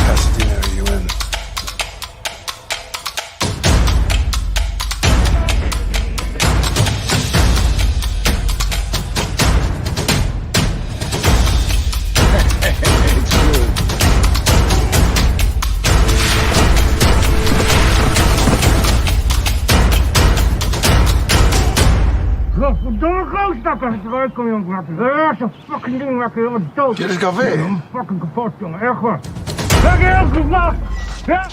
Pasadena are you in? Dit is café. Fucking kapot, jongen. Echt waar. Lekker heel goed, man. Ja.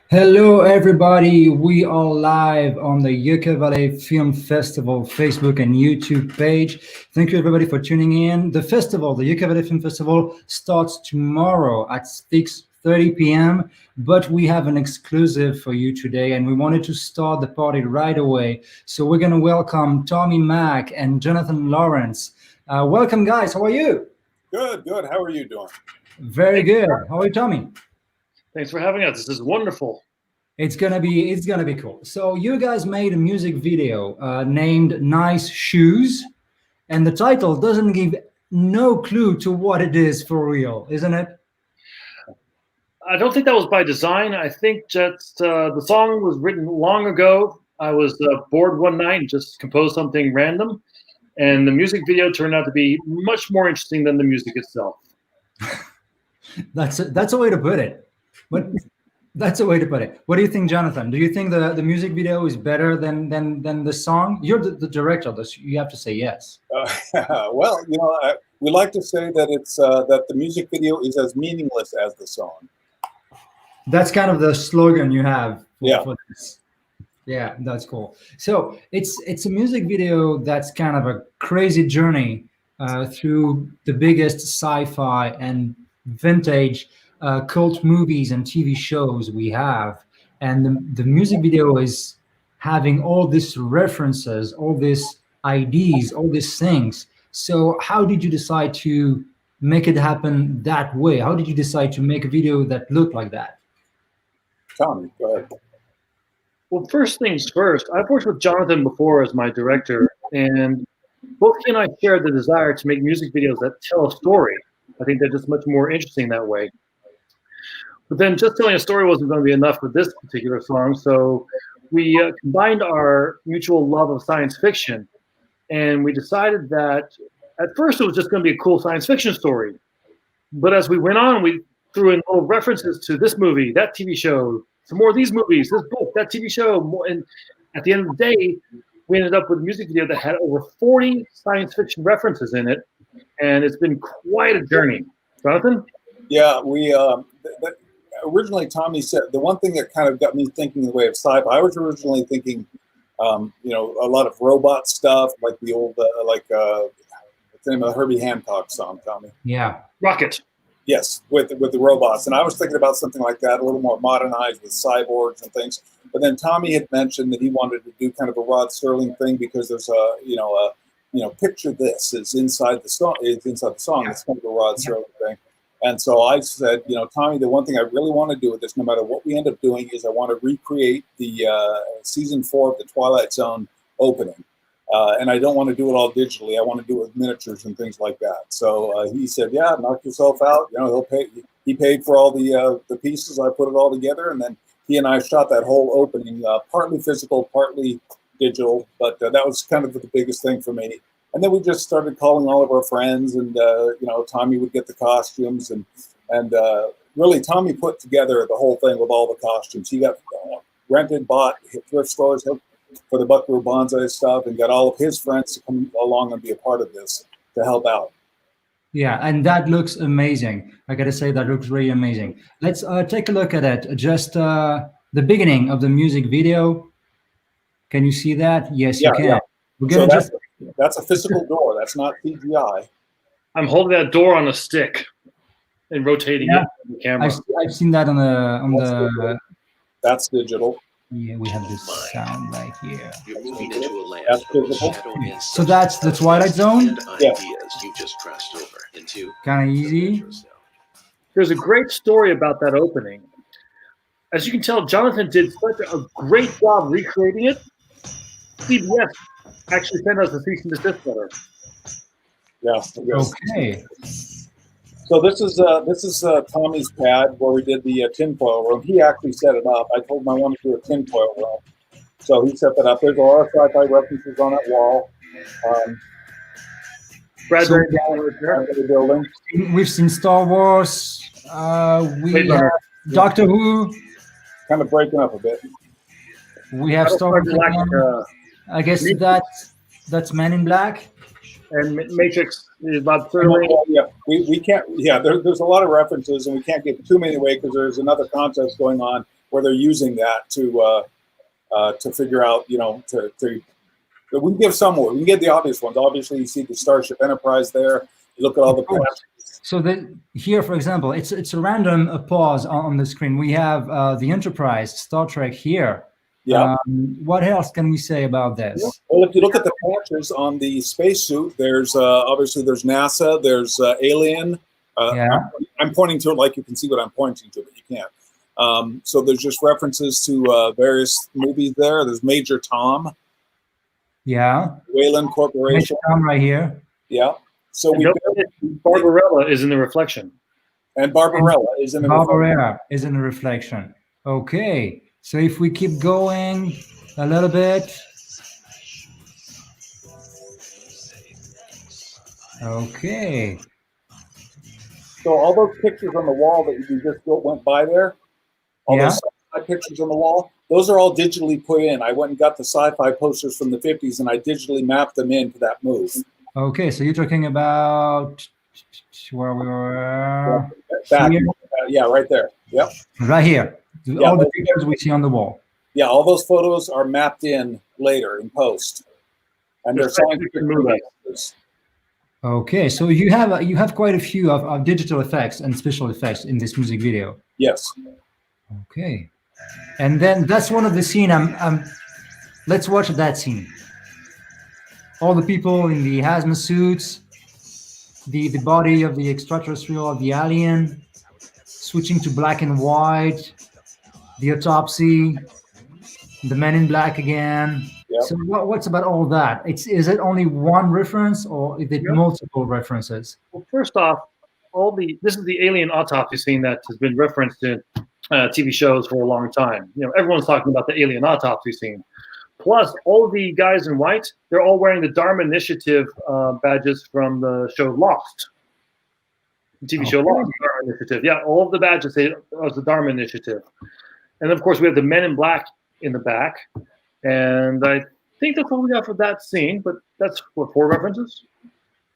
Hello, everybody. We are live on the Yucca Valley Film Festival Facebook and YouTube page. Thank you, everybody, for tuning in. The festival, the Yucca Valley Film Festival, starts tomorrow at 6:30 p.m., but we have an exclusive for you today, and we wanted to start the party right away. So we're going to welcome Tommy Mack and Jonathan Lawrence. Welcome, guys. How are you? Good, good. How are you doing? Very good. How are you, Tommy? Thanks for having us. This is wonderful. It's gonna be cool. So you guys made a music video named "Nice Shoes," and the title doesn't give no clue to what it is for real, isn't it? I don't think that was by design. I think just the song was written long ago. I was bored one night and just composed something random, and the music video turned out to be much more interesting than the music itself. That's a way to put it. But that's a way to put it. What do you think, Jonathan? Do you think the music video is better than the song? You're the director of this. You have to say yes. Well, you know, we like to say that it's that the music video is as meaningless as the song. That's kind of the slogan you have for this. Yeah, that's cool. So it's a music video that's kind of a crazy journey through the biggest sci-fi and vintage cult movies and TV shows we have, and the music video is having all these references, all these ideas, all these things. So how did you decide to make it happen that way? How did you decide to make a video that looked like that? Tommy, go ahead. Well, first things first, I've worked with Jonathan before as my director, and both he and I shared the desire to make music videos that tell a story. I think they're just much more interesting that way. But then just telling a story wasn't going to be enough for this particular song, so we combined our mutual love of science fiction, and we decided that at first it was just going to be a cool science fiction story. But as we went on, we threw in little references to this movie, that TV show, some more of these movies, this book, that TV show, more, and at the end of the day, we ended up with a music video that had over 40 science fiction references in it, and it's been quite a journey. Jonathan? Yeah, we originally Tommy said the one thing that kind of got me thinking the way of sci-fi. I was originally thinking, you know, a lot of robot stuff, like the old, what's the name of the Herbie Hancock song, Tommy? Yeah, Rocket. Yes, with the robots, and I was thinking about something like that, a little more modernized with cyborgs and things. But then Tommy had mentioned that he wanted to do kind of a Rod Serling thing because there's picture this is inside the song. It's inside the song. It's kind of a Rod Serling thing. And so I said, you know, Tommy, the one thing I really want to do with this, no matter what we end up doing, is I want to recreate the season 4 of the Twilight Zone opening. And I don't want to do it all digitally. I want to do it with miniatures and things like that. So he said, yeah, knock yourself out. You know, he'll pay. He paid for all the pieces. I put it all together. And then he and I shot that whole opening, partly physical, partly digital. But that was kind of the biggest thing for me. And then we just started calling all of our friends, and you know, Tommy would get the costumes, and really Tommy put together the whole thing with all the costumes. He got rented, bought, hit thrift stores for the Buckaroo Banzai stuff, and got all of his friends to come along and be a part of this to help out. Yeah, and that looks amazing. I gotta say, that looks really amazing. Let's take a look at it. Just the beginning of the music video. Can you see that? Yes, you can. Yeah. We're gonna that's a physical door. That's not CGI. I'm holding that door on a stick and rotating it on the camera. I've seen that on the. That's digital. Yeah, we have this sound right here. You're moving into a land That's where physical. shadow is So that's the Twilight Zone? and Yeah. ideas you just crossed over into. Kind of easy. There's a great story about that opening. As you can tell, Jonathan did such a great job recreating it. CBS actually sent us a cease and desist letter. Yeah. Yes. Okay. So this is Tommy's pad where we did the tinfoil room. He actually set it up. I told him I wanted to do a tinfoil room, so he set that up. There's a lot of sci-fi references on that wall. Bradbury The building. We've seen Star Wars. We Blade have Runner. Doctor Who. Kind of breaking up a bit. We have Star Wars. Galactica, I guess that's Men in Black. and Matrix is about Sterling. Yeah, we can't. Yeah, there's a lot of references, and we can't give too many away because there's another contest going on where they're using that to figure out, but we can give some more. We can get the obvious ones. Obviously, you see the Starship Enterprise there. You look at all the planets. So here, for example, it's a random pause on the screen. We have the Enterprise, Star Trek here. Yeah. What else can we say about this? Well, if you look at the patches on the spacesuit, there's obviously there's NASA, there's Alien. Yeah. I'm pointing to it like you can see what I'm pointing to, but you can't. So there's just references to various movies there. There's Major Tom. Yeah. Wayland Corporation. Tom right here. Yeah. So we Barbarella is in the reflection. and Barbarella is in the Barbarella is in the reflection. Okay. So if we keep going a little bit. Okay. So all those pictures on the wall that you just went by there, all those sci-fi pictures on the wall, those are all digitally put in. I went and got the sci-fi posters from the 50s and I digitally mapped them into that move. Okay, so you're talking about where we were. Back, here? yeah, right there. Yep. Right here. Yeah, all the pictures we see on the wall. Yeah, all those photos are mapped in later in post, and they're scientific movies. Okay, so you have quite a few of digital effects and special effects in this music video. Yes. Okay, and then that's one of the scene. Let's watch that scene. All the people in the hazmat suits, the body of the extraterrestrial, of the alien, switching to black and white, the autopsy, the Men in Black again. Yep. So what's about all that? Is it only one reference or is it multiple references? Well, first off, this is the alien autopsy scene that has been referenced in TV shows for a long time. Everyone's talking about the alien autopsy scene. Plus, all the guys in white, they're all wearing the Dharma Initiative badges from the show Lost. The TV show Lost, Dharma Initiative. Yeah, all of the badges say it was the Dharma Initiative. And of course, we have the Men in Black in the back. And I think that's all we got for that scene, but that's what, 4 references?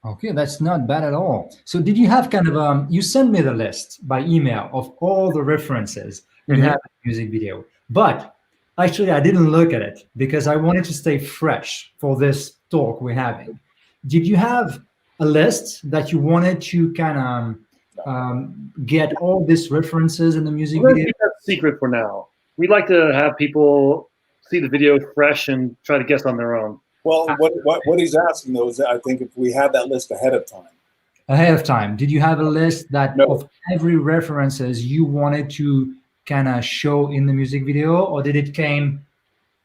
Okay, that's not bad at all. So did you have kind of, you sent me the list by email of all the references you have in the music video, but actually I didn't look at it because I wanted to stay fresh for this talk we're having. Did you have a list that you wanted to kind of get all these references in the music video? Keep that secret for now. We'd like to have people see the video fresh and try to guess on their own. Well, what he's asking though is, I think if we had that list ahead of time. Ahead of time, did you have a list that of every references you wanted to kind of show in the music video, or did it came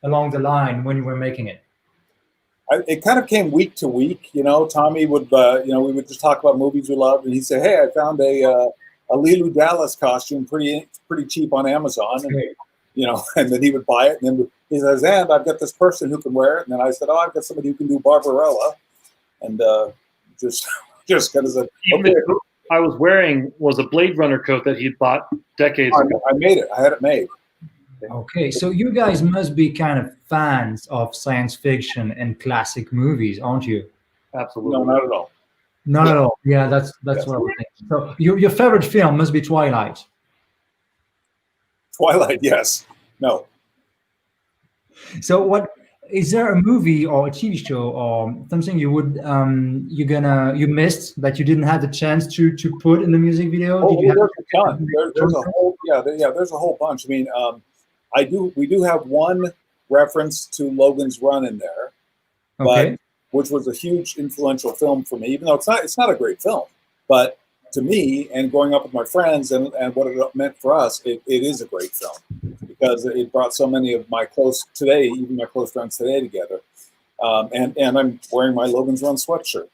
along the line when you were making it? It kind of came week to week. Tommy would, we would just talk about movies we loved, and he'd say, "Hey, I found a Lilu Dallas costume pretty cheap on Amazon," and and then he would buy it, and then he says, "And I've got this person who can wear it," and then I said, "Oh, I've got somebody who can do Barbarella," and just kind of said, "Okay." The coat I was wearing was a Blade Runner coat that he'd bought decades ago. I made it. I had it made. Okay, so you guys must be kind of fans of science fiction and classic movies, aren't you? Absolutely. No, not at all. Not at all. Yeah, that's what I was thinking. So your favorite film must be Twilight. Twilight, yes. No. So what is there a movie or a TV show or something you would you missed that you didn't have the chance to put in the music video? Oh, Did you have there's a ton. There's a whole there's a whole bunch. I mean, we do have one reference to Logan's Run in there, but which was a huge influential film for me, even though it's not a great film, but to me and growing up with my friends and what it meant for us, it is a great film because it brought so many of my close friends today together. And I'm wearing my Logan's Run sweatshirt.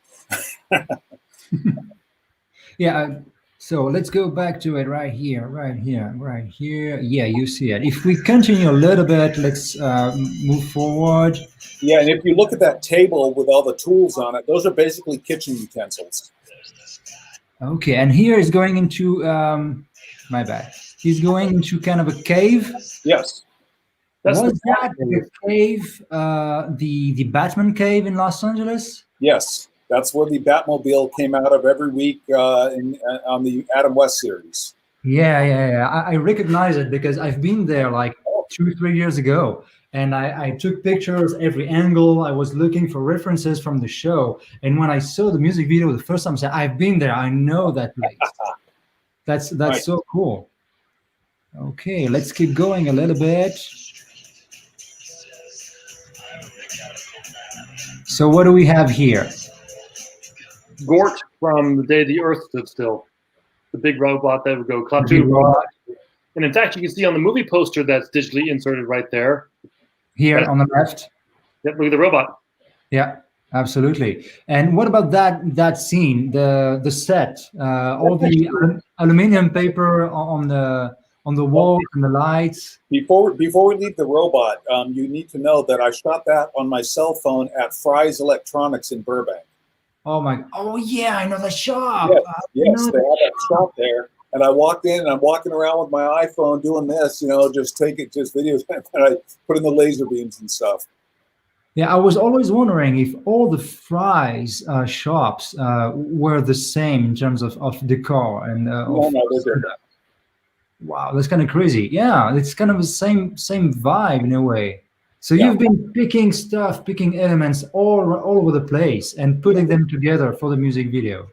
Yeah. So let's go back to it right here, right here, right here. Yeah, you see it. If we continue a little bit, let's move forward. Yeah, and if you look at that table with all the tools on it, those are basically kitchen utensils. Okay, and here is going into my bad. He's going into kind of a cave. Yes. That's Was the that the cave, the Batman cave in Los Angeles? Yes, that's where the Batmobile came out of every week on the Adam West series. Yeah. I recognize it because I've been there like 2-3 years ago, and I took pictures every angle. I was looking for references from the show, and when I saw the music video the first time, I said, "I've been there. I know that place." That's Right. so cool. Okay, let's keep going a little bit. So what do we have here? Gort from The Day the Earth Stood Still, the big robot that would go Big Klaatu. robot. And in fact, you can see on the movie poster that's digitally inserted right there. Here on the left. Yep, look at the robot. Yeah, absolutely. And what about that scene, the set, all the aluminum paper on the wall and the lights? Before we leave the robot, you need to know that I shot that on my cell phone at Fry's Electronics in Burbank. Oh yeah, I know the shop. Yes, they have that shop there. And I walked in, and I'm walking around with my iPhone doing this, just videos, and I put in the laser beams and stuff. Yeah, I was always wondering if all the Fry's shops were the same in terms of decor and. No, they're different. Wow, that's kind of crazy. Yeah, it's kind of the same vibe in a way. So Yeah. you've been picking elements all over the place and putting them together for the music video.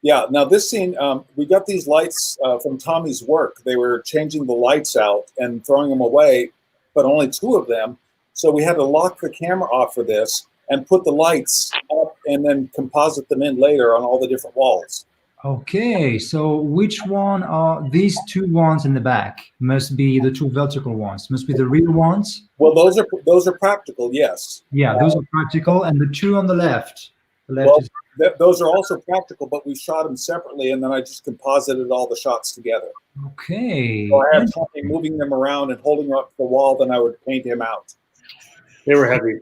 Yeah, now this scene, we got these lights from Tommy's work. They were changing the lights out and throwing them away, but only 2 of them. So we had to lock the camera off for this and put the lights up and then composite them in later on all the different walls. Okay, so which one are these 2 ones in the back? Must be the 2 vertical ones. Must be the real ones. Well, those are practical, yes. Yeah, those are practical, and the 2 on the left. The left Well, is those are also practical, but we shot them separately, and then I just composited all the shots together. okay. So I have Tommy moving them around and holding up the wall, then I would paint him out. They were heavy.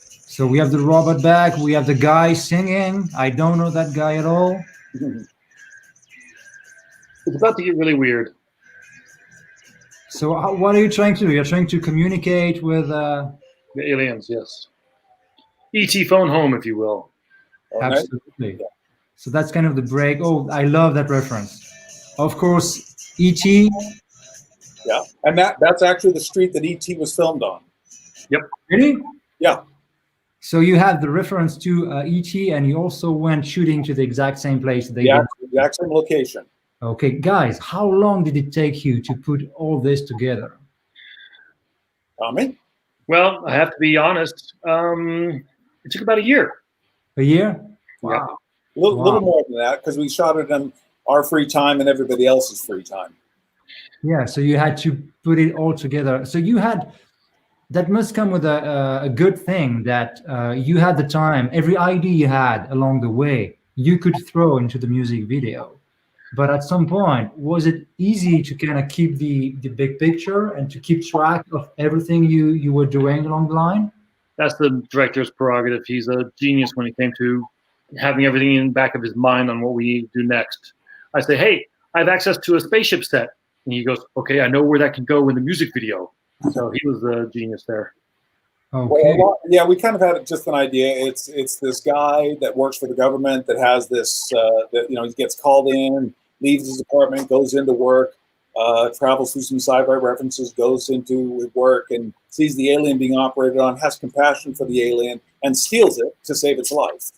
So we have the robot back. We have the guy singing. I don't know that guy at all. It's about to get really weird. So what are you trying to do? You're trying to communicate with. The aliens, yes. E.T. phone home, if you will. Okay? Absolutely. So that's kind of the break. Oh, I love that reference. Of course, E.T. Yeah, and that's actually the street that E.T. was filmed on. Really? Yeah. So you have the reference to E.T. and you also went shooting to the exact same place they Yeah, did. the exact same location. Okay, guys, how long did it take you to put all this together? Tommy? Well, I have to be honest. It took about a year. A year? Yeah. Wow. A little Wow. more than that, because we shot it in our free time and everybody else's free time. Yeah, so you had to put it all together. So you had, that must come with a good thing that you had the time, every idea you had along the way, you could throw into the music video. But at some point, was it easy to kind of keep the big picture and to keep track of everything you were doing along the line? That's the director's prerogative. He's a genius when it came to having everything in the back of his mind on what we need to do next. I say, hey, I have access to a spaceship set. And he goes, okay, I know where that can go in the music video. So he was the genius there. Okay. Well, yeah, we kind of had just an idea. It's this guy that works for the government that has this, he gets called in, leaves his apartment, goes into work, travels through some sci-fi references, goes into work and sees the alien being operated on, has compassion for the alien, and steals it to save its life.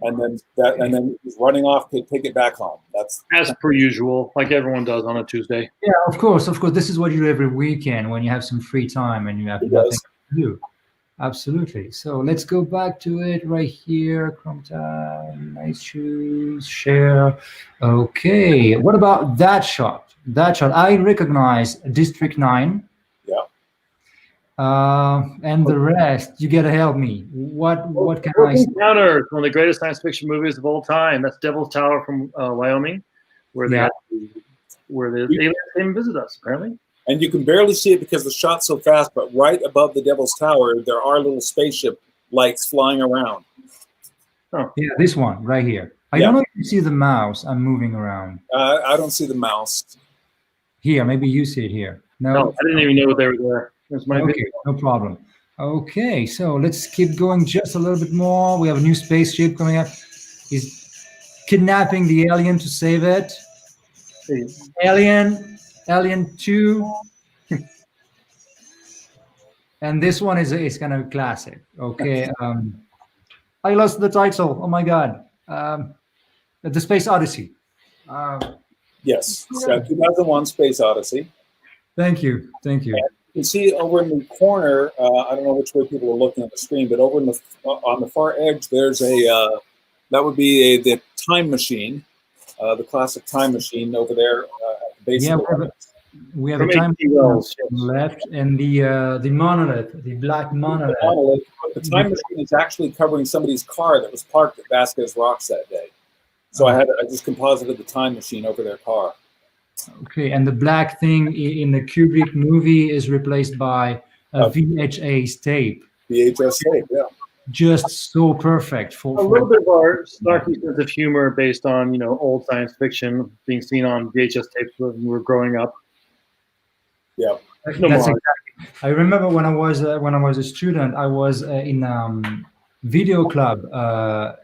And then he's running off to take it back home. That's As per usual, like everyone does on a Tuesday. Yeah, of course. This is what you do every weekend when you have some free time and you have He nothing does. to do. Absolutely. So let's go back to it right here. Chrome tab, nice shoes, share. Okay. What about that shot? That shot, I recognize District 9. Yeah. And the rest, you gotta help me. What can I Close say? Encounters, one of the greatest science fiction movies of all time. That's Devil's Tower from Wyoming, where Yeah. where the aliens came and visit us, apparently. And you can barely see it because the shot's so fast, but right above the Devil's Tower, there are little spaceship lights flying around. Yeah, this one right here. I Yeah. don't know if you see the mouse. I'm moving around. I don't see the mouse. Here, maybe you see it here. No, I didn't even know they were there. That's my Okay, video. no problem. Okay, so let's keep going just a little bit more. We have a new spaceship coming up. He's kidnapping the alien to save it. Alien 2. And this one is kind of a classic. Okay. I lost the title. Oh my God. The Space Odyssey. Yes, so 2001 Space Odyssey. Thank you. Thank you. You can see over in the corner, I don't know which way people are looking at the screen, but over in the on the far edge, there's a that would be the time machine, the classic time machine over there at the base. Yeah, of we have a time left, and the monolith, the black monolith. The time machine is actually covering somebody's car that was parked at Vasquez Rocks that day. So I just composited the time machine over their car. Okay, and the black thing in the Kubrick movie is replaced by a VHS tape. VHS tape, yeah. Just so perfect for a little bit of our snarky sense of humor based on old science fiction being seen on VHS tapes when we were growing up. Yeah, that's exactly. I remember when I was a student, I was in video club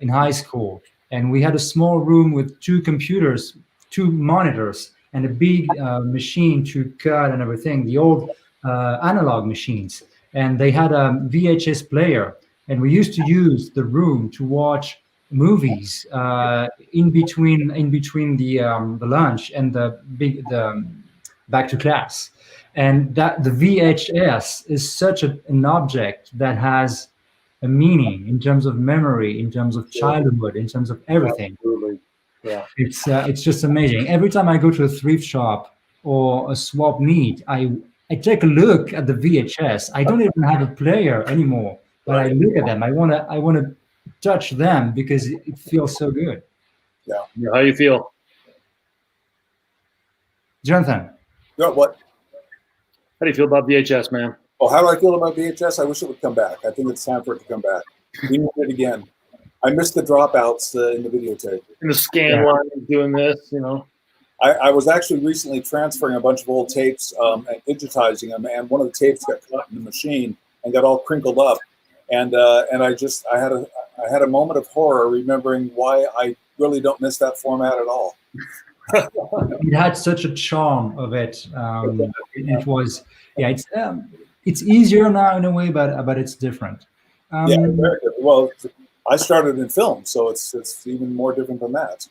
in high school, and we had a small room with 2 computers, 2 monitors, and a big machine to cut and everything, the old analog machines. And they had a VHS player, and we used to use the room to watch movies in between the lunch and the back to class. And that the VHS is such an object that has a meaning in terms of memory, in terms of childhood, in terms of everything. Absolutely. Yeah, it's just amazing. Every time I go to a thrift shop or a swap meet, I take a look at the VHS. I don't even have a player anymore, but I look at them. I wanna touch them because it feels so good. Yeah. How you feel, Jonathan? What? How do you feel about VHS, man? Oh, how do I feel about VHS? I wish it would come back. I think it's time for it to come back. We need it again. I missed the dropouts in the videotape. In the scan line, doing this, I was actually recently transferring a bunch of old tapes and digitizing them, and one of the tapes got caught in the machine and got all crinkled up, and I had a moment of horror remembering why I really don't miss that format at all. It had such a charm of it. It was, it's easier now in a way, but it's different. Yeah, very good. Well, I started in film, so it's even more different than that.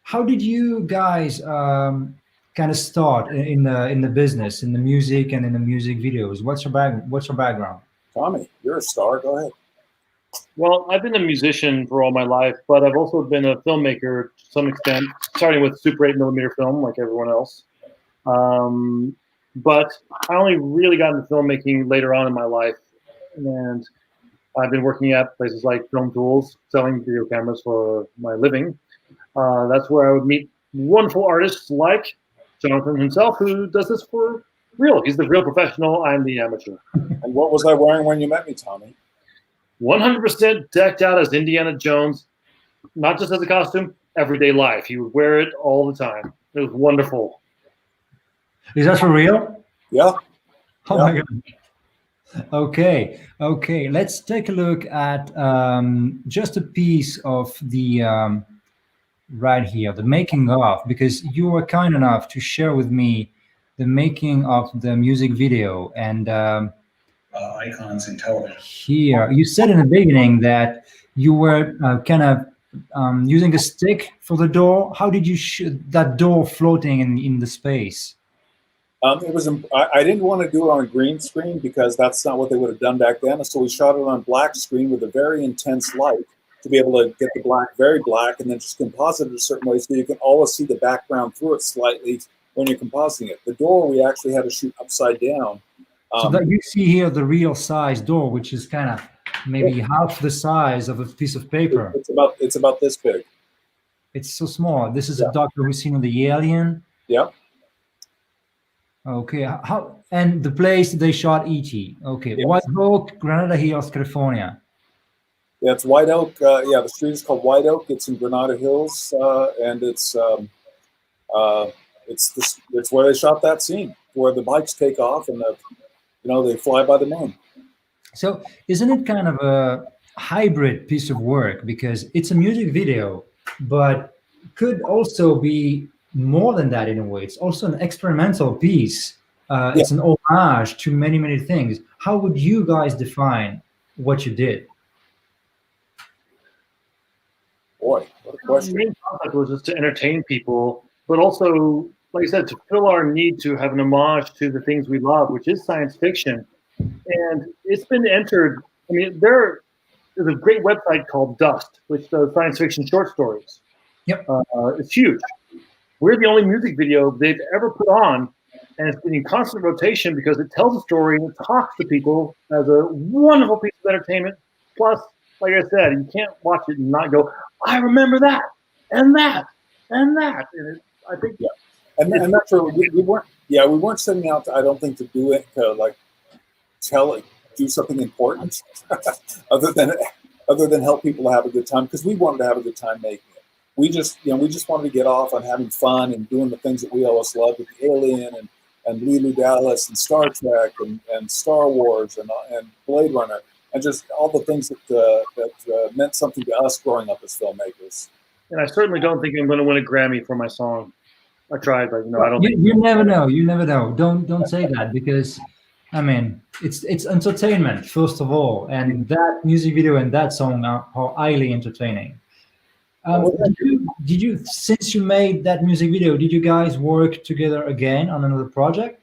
How did you guys kind of start in the business, in the music and in the music videos? What's your background? Tommy, you're a star. Go ahead. Well, I've been a musician for all my life, but I've also been a filmmaker to some extent, starting with Super 8mm film like everyone else. But I only really got into filmmaking later on in my life, and I've been working at places like Film Tools, selling video cameras for my living. That's where I would meet wonderful artists like Jonathan himself, who does this for real. He's the real professional. I'm the amateur. And what was I wearing when you met me, Tommy? 100% decked out as Indiana Jones, not just as a costume, everyday life. He would wear it all the time. It was wonderful. Is that for real? Yeah. Oh my God. Okay. Let's take a look at just a piece of the right here, the making of, because you were kind enough to share with me the making of the music video and icons in television. Here, you said in the beginning that you were kind of using a stick for the door. How did you shoot that door floating in the space? It was. I didn't want to do it on a green screen because that's not what they would have done back then. So we shot it on black screen with a very intense light to be able to get the black very black, and then just composite it a certain way so you can always see the background through it slightly when you're compositing it. The door we actually had to shoot upside down So that you see here the real size door, which is kind of maybe half the size of a piece of paper. It's about this big. It's so small. This is a doctor we've seen on the Alien. Yep. Okay. How and the place they shot E.T. Okay. Yes. White Oak, Granada Hills, California. Yeah, it's White Oak. The street is called White Oak. It's in Granada Hills, and it's where they shot that scene, where the bikes take off and they fly by the moon. So isn't it kind of a hybrid piece of work, because it's a music video, but could also be more than that in a way? It's also an experimental piece. It's an homage to many, many things. How would you guys define what you did? Boy, what a question. The main concept was just to entertain people, but also, like I said, to fill our need to have an homage to the things we love, which is science fiction. And it's been entered. I mean, there's a great website called Dust, which does science fiction short stories. Yep. It's huge. We're the only music video they've ever put on, and it's been in constant rotation because it tells a story and it talks to people as a wonderful piece of entertainment. Plus, like I said, you can't watch it and not go, I remember that, and that, and that. And I think, and that's true. We weren't setting out, I don't think, to do it to like do something important, other than help people to have a good time, because we wanted to have a good time making it. We just wanted to get off on having fun and doing the things that we always loved, with the Alien and Lulu Dallas and Star Trek and Star Wars and Blade Runner, and just all the things that meant something to us growing up as filmmakers. And I certainly don't think I'm going to win a Grammy for my song. I tried, but I don't. You never know. You never know. Don't say that, because I mean, it's entertainment first of all, and that music video and that song are highly entertaining. Did you, since you made that music video, did you guys work together again on another project?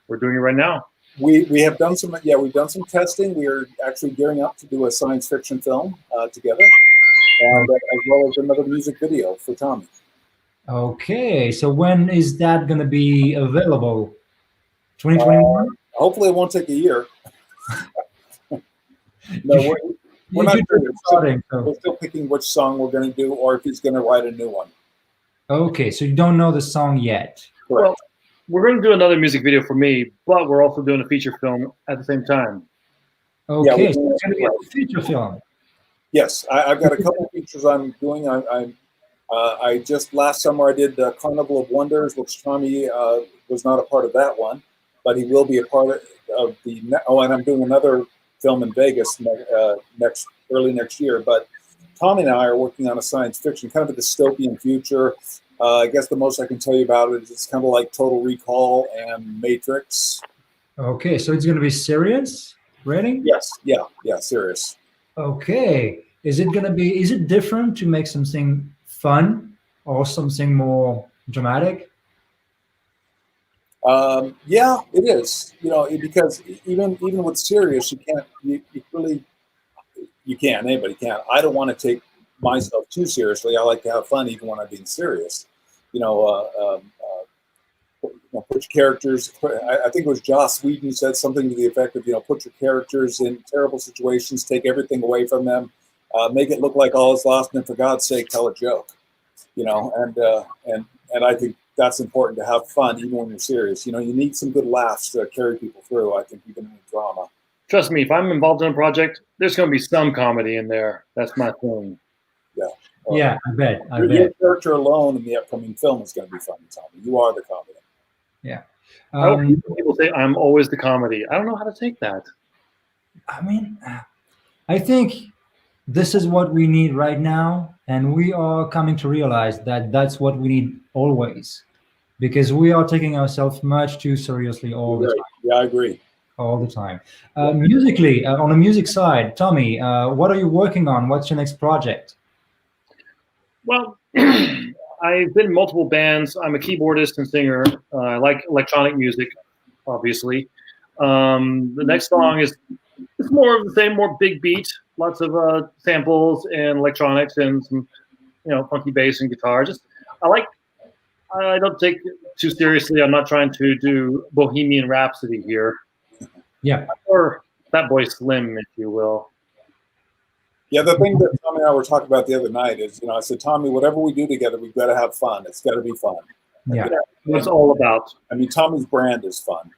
We're doing it right now. We have done some. Yeah, we've done some testing. We are actually gearing up to do a science fiction film together, and as well as another music video for Tommy. Okay, so when is that going to be available? 2021? Hopefully, it won't take a year. No, we're not sure. We're still picking which song we're going to do, or if he's going to write a new one. Okay, so you don't know the song yet. Correct. Well, we're going to do another music video for me, but we're also doing a feature film at the same time. Okay, so it's going to be a feature film. Yes, I've got a couple of features I'm doing. I just last summer I did Carnival of Wonders, which Tommy was not a part of that one, but he will be a part of the. And I'm doing another film in Vegas early next year. But Tommy and I are working on a science fiction, kind of a dystopian future. I guess the most I can tell you about it is it's kind of like Total Recall and Matrix. Okay, so it's going to be serious rating? Yes, yeah, serious. Okay, is it different to make something fun or something more dramatic? Yeah, it is. Because even with serious, anybody can't. I don't want to take myself too seriously. I like to have fun even when I'm being serious. Put your characters. I think it was Joss Whedon said something to the effect of, put your characters in terrible situations, take everything away from them, make it look like all is lost, and for God's sake, tell a joke. And I think that's important, to have fun even when you're serious. You need some good laughs to carry people through. I think even in drama. Trust me, if I'm involved in a project, there's going to be some comedy in there. That's my thing. Yeah. Yeah, I bet. Your character alone in the upcoming film is going to be fun, Tommy. You are the comedy. Yeah. People say I'm always the comedy. I don't know how to take that. I mean, I think this is what we need right now, and we are coming to realize that that's what we need always, because we are taking ourselves much too seriously all the time. Yeah, I agree. All the time. Musically, on the music side, Tommy, what are you working on? What's your next project? Well, I've been in multiple bands. I'm a keyboardist and singer. I like electronic music, obviously. The next song it's more of the same, more big beat, lots of samples and electronics and some, funky bass and guitar. I don't take it too seriously. I'm not trying to do Bohemian Rhapsody here. Yeah. Or Fat Boy Slim, if you will. Yeah, the thing that Tommy and I were talking about the other night is, I said, Tommy, whatever we do together, we've got to have fun. It's got to be fun. Yeah. What it's all about. I mean, Tommy's brand is fun.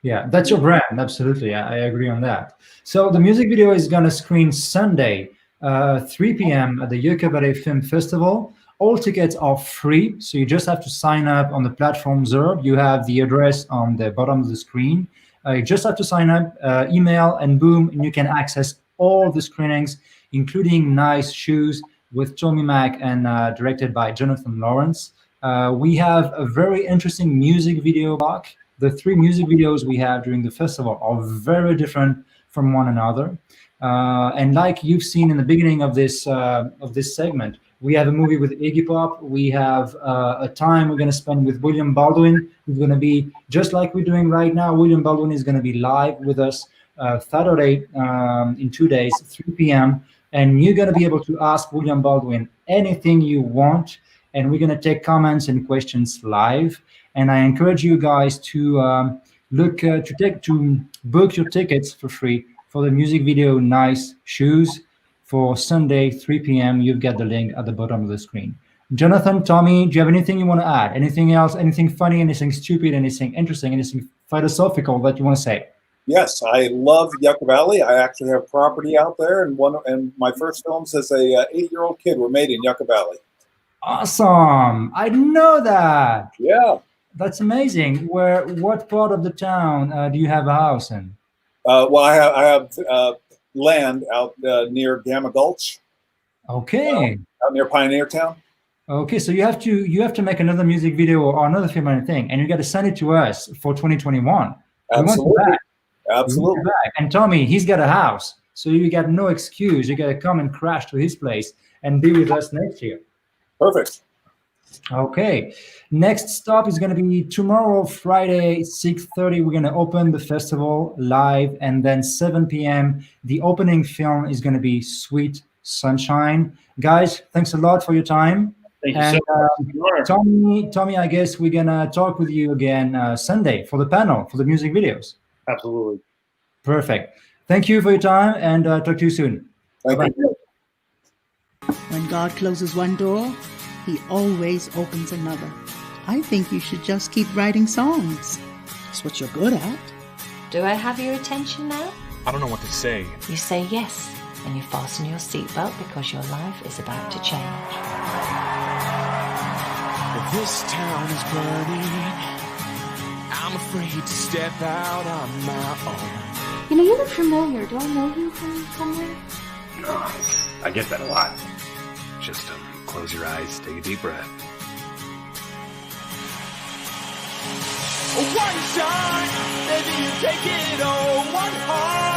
Yeah, that's your brand. Absolutely. I agree on that. So the music video is going to screen Sunday, 3 p.m. at the Yucca Valley Film Festival. All tickets are free, so you just have to sign up on the platform Zerb. You have the address on the bottom of the screen. You just have to sign up, email, and boom, and you can access all the screenings, including Nice Shoes with Tommy Mack and directed by Jonathan Lawrence. We have a very interesting music video block. The 3 music videos we have during the festival are very different from one another. And like you've seen in the beginning of this segment, we have a movie with Iggy Pop. We have a time we're going to spend with William Baldwin, who's going to be, just like we're doing right now, William Baldwin is going to be live with us Saturday in 2 days, 3 p.m. And you're going to be able to ask William Baldwin anything you want. And we're going to take comments and questions live. And I encourage you guys to book your tickets for free for the music video Nice Shoes for Sunday, 3 p.m. You've got the link at the bottom of the screen. Jonathan, Tommy, do you have anything you want to add? Anything else? Anything funny? Anything stupid? Anything interesting? Anything philosophical that you want to say? Yes, I love Yucca Valley. I actually have property out there, and my first films as a 8-year-old kid were made in Yucca Valley. Awesome! I didn't know that. Yeah. That's amazing. What part of the town do you have a house in? Well, I have land out near Gamma Gulch. Okay. Out near Pioneer Town. Okay, so you have to make another music video or another film or anything, and you got to send it to us for 2021. Absolutely. Absolutely. And Tommy, he's got a house, so you got no excuse. You got to come and crash to his place and be with us next year. Perfect. Okay, next stop is going to be tomorrow, Friday, 6:30. We're going to open the festival live, and then 7 p.m. the opening film is going to be Sweet Sunshine. Guys, thanks a lot for your time. Thank you and so much. Tommy, I guess we're going to talk with you again Sunday for the panel, for the music videos. Absolutely. Perfect. Thank you for your time, and talk to you soon. Thank you. When God closes one door, He always opens another. I think you should just keep writing songs. That's what you're good at. Do I have your attention now? I don't know what to say. You say yes, and you fasten your seatbelt because your life is about to change. This town is burning. I'm afraid to step out on my own. You know, you look familiar. Do I know you from somewhere? I get that a lot. Just close your eyes, take a deep breath. One shot, maybe you take it all. One heart.